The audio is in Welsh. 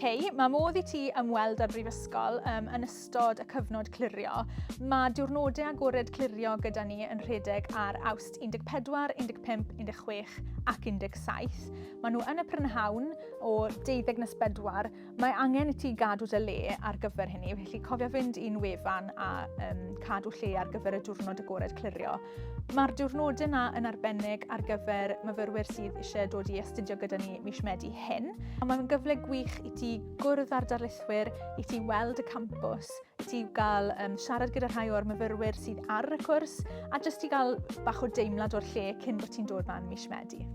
Mae modd i ti ymweld â'r brifysgol yn ystod y cyfnod clirio. Mae diwrnodau agored clirio gyda ni yn rhedeg ar Awst 14, 15, 16 ac 17. Maen nhw yn y prynhawn o 12 Mae angen i ti gadw dy le ar gyfer hynny, felly cofio fynd i'n wefan a cadw lle ar gyfer y diwrnod agored clirio. Mae'r diwrnodau yna yn arbennig ar gyfer myfyrwyr sydd eisiau dod i astudio gyda ni mis Medi hyn. Mae'n gyfle gwych i ti gwrdd â'r darlithwyr, i ti weld y campws, i ti gael siarad gyda rhai o'r myfyrwyr sydd ar y cwrs a jyst i gael bach o deimlad o'r lle cyn bod ti'n dod ma'n mis Medi.